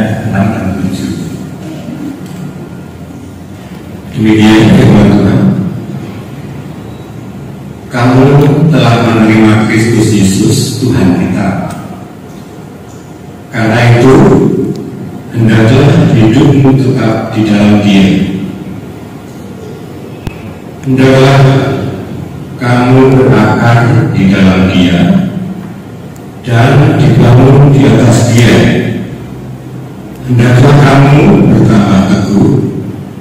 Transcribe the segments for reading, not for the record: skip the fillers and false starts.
ayat 6 dan 7. Demikian firman Tuhan. Kamu telah menerima Kristus Yesus Tuhan kita. Karena itu hendaklah hidupmu tetap di dalam Dia. Hendaklah kamu berakar di dalam Dia dan dibangun di atas Dia. Hendaklah kamu bertambah teguh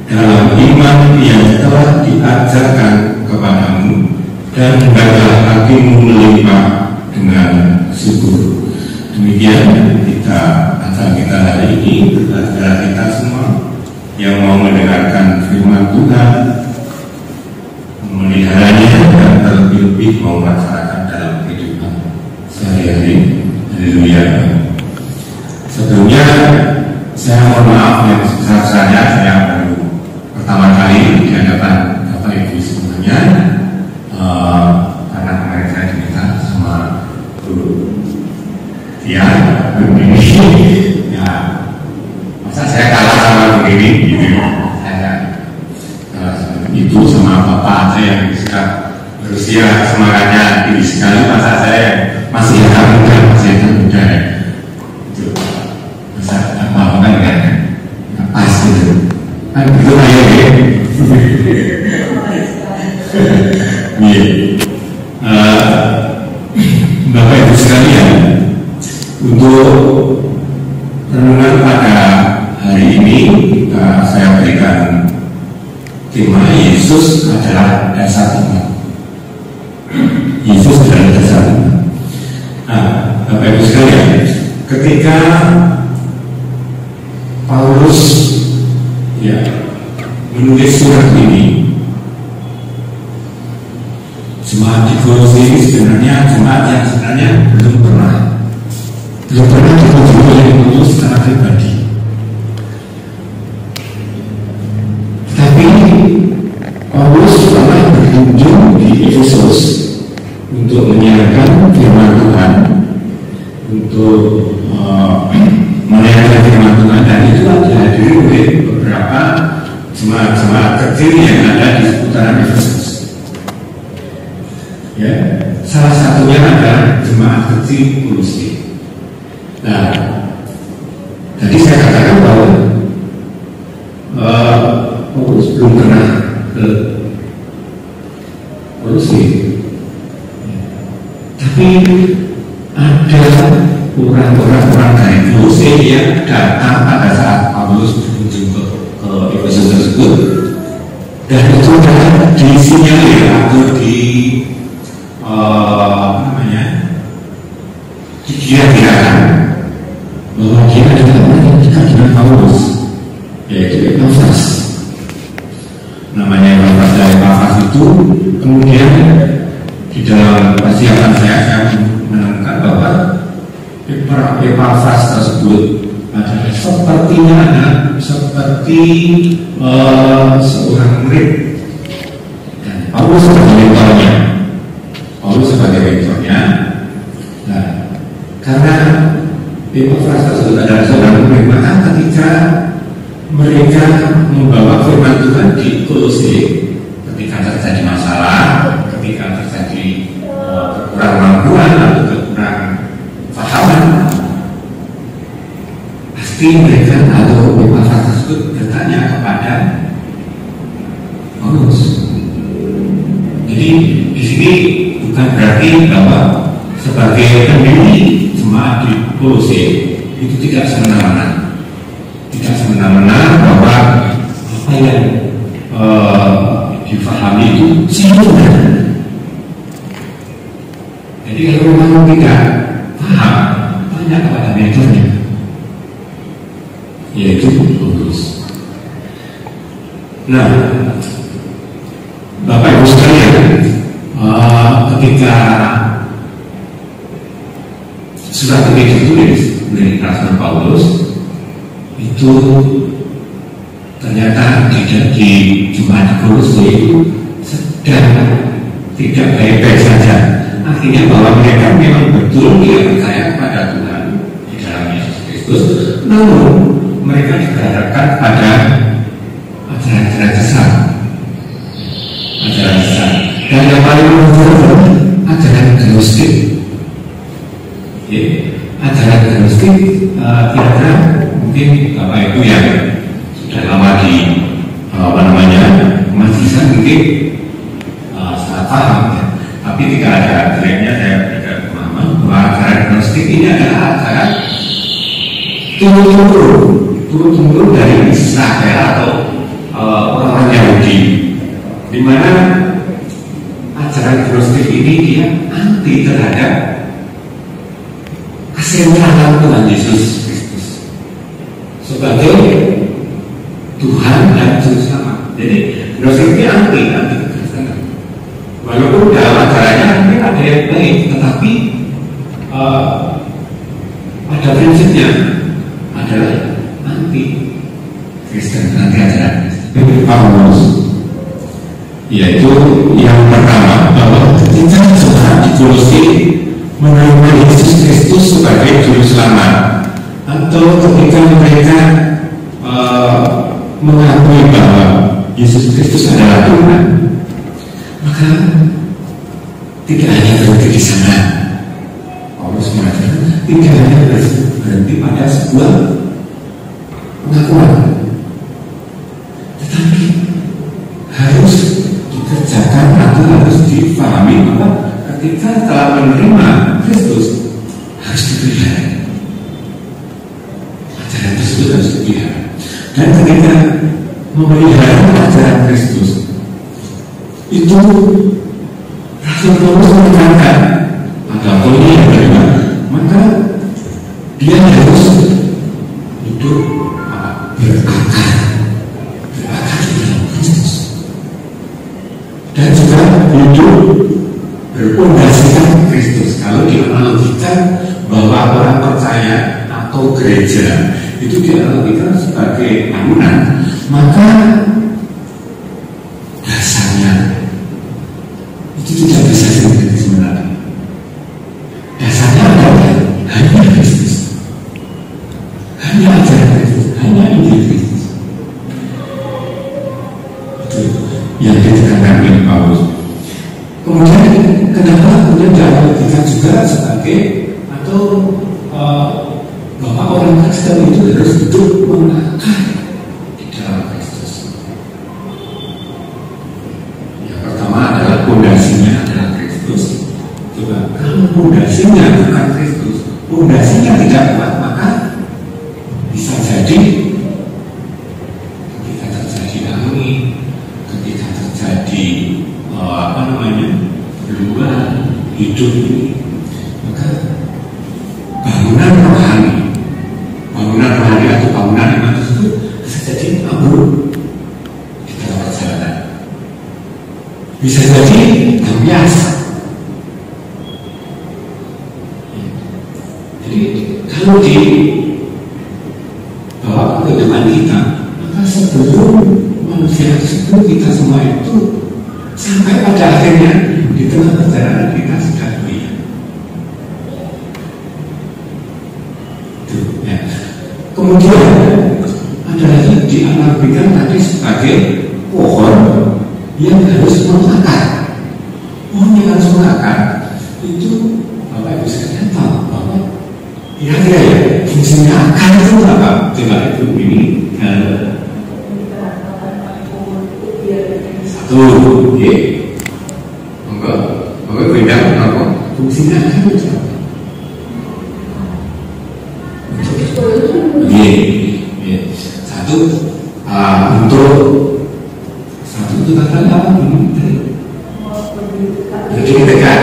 dalam iman yang telah diajarkan kepadamu, dan hendaklah hatimu melimpah dengan syukur. Demikian acara kita hari ini. Saudara kita semua yang mau mendengarkan firman Tuhan, memeliharanya, dan terlebih-lebih mau melaksanakan dalam kehidupan sehari-hari. Haleluya. Sebelumnya saya mohon maaf yang sebesar-besarnya, saya baru pertama kali di hadapan Bapak Ibu semuanya, karena kemarin saya diminta sama Bu Tia, Bu Mimi, ya masa saya kalah sama Bu Mimi gitu. Saya ibu sama bapak saya yang sudah berusia semangatnya tinggi sekali, masa saya masih agak muda, itu masa apa kan ya, pas gitu kan, itu aja ya. Bapak Ibu sekalian, untuk renungan pada hari ini saya berikan tema Yesus adalah dasar iman. Yesus adalah dasar iman. Bapak Ibu sekalian, ketika Paulus menulis surat ini, jemaat di Kolose ini sebenarnya jemaat yang sebenarnya belum pernah dikunjungi oleh Paulus secara pribadi. Tapi Paulus pernah berkunjung di Efesus untuk menyiarkan firman Tuhan, untuk menyiarkan firman Tuhan, dan itu dihadiri oleh beberapa jemaat-jemaat kecil yang ada di seputaran Efesus. Ya, salah satunya adalah jemaat kecil Kolose. Nah, tadi saya katakan bahwa Paulus belum pernah ke Kolose, tapi ada orang-orang dari Kolose yang datang pada saat Paulus berkunjung ke Efesus tersebut, dan itu adalah disinyalir atau dikira-kirakan bahwa dia adalah orang yang dekat dengan Paulus, yaitu Epafras. Namanya Epafras itu kemudian di dalam persiapan saya menemukan bahwa Epafras tersebut adalah seperti seorang murid, dan Paulus sebagai mentornya. Nah, karena Epafras tersebut adalah seorang murid, maka ketika mereka membawa firman Tuhan di Kolose, ketika terjadi masalah, ketika terjadi kekurangan kemampuan atau kekurangan pahaman, pasti mereka atau Epafras tersebut bertanya kepada Paulus. Jadi di sini bukan berarti bahwa sebagai pendiri jemaat di Kolose itu tidak semena-mena bahwa apa yang difahami itu sempurna. Jadi kalau memang tidak paham, tanya kepada mentornya, yaitu Paulus. Nah, Bapak Ibu sekalian, ketika surat ini ditulis oleh Rasul Paulus, itu ternyata di jemaat Kolose itu sedang tidak baik-baik saja. Artinya bahwa mereka memang betul dia percaya kepada Tuhan di dalam Yesus Kristus, Lalu mereka diharapkan pada ajaran-ajaran sesat, ajaran sesat. Dan yang paling menonjol adalah ajaran gnostik. Ajaran gnostik kira-kira mungkin Bapak Ibu yang sudah lama di mahasiswa mungkin sangat paham ya. Tapi tidak ada jeleknya saya tidak pemahaman bahwa ajaran gnostik ini adalah ajaran turun-temurun dari Israel atau orang-orang Yahudi, di mana ajaran gnostik ini dia anti terhadap kesenjangan Tuhan Yesus Kristus sebagai Tuhan dan Juru Selamat. Jadi gnostik ini anti kekristenan. Walaupun dalam ajarannya mungkin ada yang baik, tetapi pada prinsipnya adalah anti Kristen, anti ajaran Paulus. Yaitu yang pertama, bahwa ketika jemaat di Kolose menerima Yesus Kristus sebagai Juru Selamat, atau ketika mereka mengakui bahwa Yesus Kristus adalah Tuhan, maka tidak hanya berhenti di sana. Paulus mengatakan tidak hanya berhenti pada sebuah pengakuan, tetapi harus dikerjakan atau harus difahami bahwa ketika telah menerima Kristus harus dipelihara. Ajaran tersebut harus dipelihara. Dan ketika memelihara ajaran Kristus itu, Rasul Paulus menekankan pada poin yang kedua, maka dia harus hidup berakar di dalam Kristus, dan juga hidup berpondasikan Kristus. Kalau dianalogikan bahwa orang percaya atau gereja itu dianalogikan sebagai bangunan, maka dasarnya itu tidak bisa sendiri sebenarnya. Dasarnya adalah hanya Kristus, hanya ajaran Kristus, hanya Injil Kristus. Itu yang ditekankan oleh Paulus. Kemudian kenapa kemudian dianalogikan juga sebagai atau bahwa orang Kristen itu harus hidup mengakar di dalam Kristus. Yang pertama adalah pondasinya adalah Kristus. Coba kalau pondasinya bukan Kristus, pondasinya tidak kuat, maka bisa jadi ketika terjadi angin, ketika terjadi perubahan hidup ini, maka bangunan rohani atau bangunan iman tersebut bisa jadi ambruk di dalam perjalanan, bisa jadi ambias. Jadi kalau di bawa ke depan kita, maka sebelum manusia tersebut, kita semua itu sampai pada akhirnya di tengah perjalanan kita sudah mulia. Kemudian ada lagi dianalogikan tadi sebagai pohon yang harus mengakar. Pohon yang harus mengakar itu Bapak Ibu sekalian tahu bahwa kira-kira ya fungsinya akar itu apa? Coba itu ini satu, ya, enggak beda apa? Fungsinya akar itu apa? Satu untuk kata apa? Jadi dekat.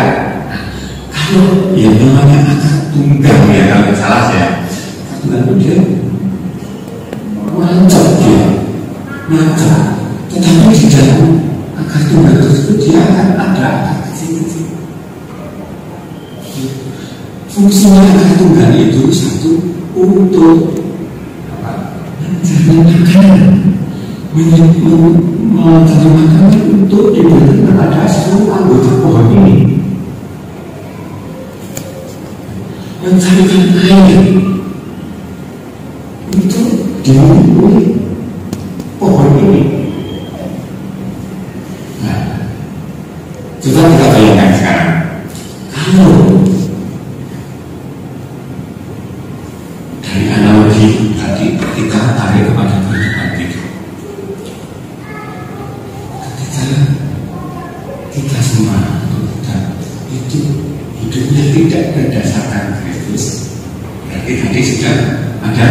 Kalau yang namanya akar tunggang ya, kalau salah ya, tunggang itu dia nancap, tetapi di dalam akar tunggang tersebut dia akan ada akar kecil-kecil. Fungsinya akar tunggang itu satu, untuk mencari makanan untuk diberikan kepada seluruh anggota pohon ini. Mencarikan air dilindungi pohon ini. Nah, coba kita bayangkan sekarang, kalau dari analogi tadi kita tarik kepada kehidupan itu, ketika kita semua itu hidupnya tidak berdasarkan Kristus, berarti tadi sudah ada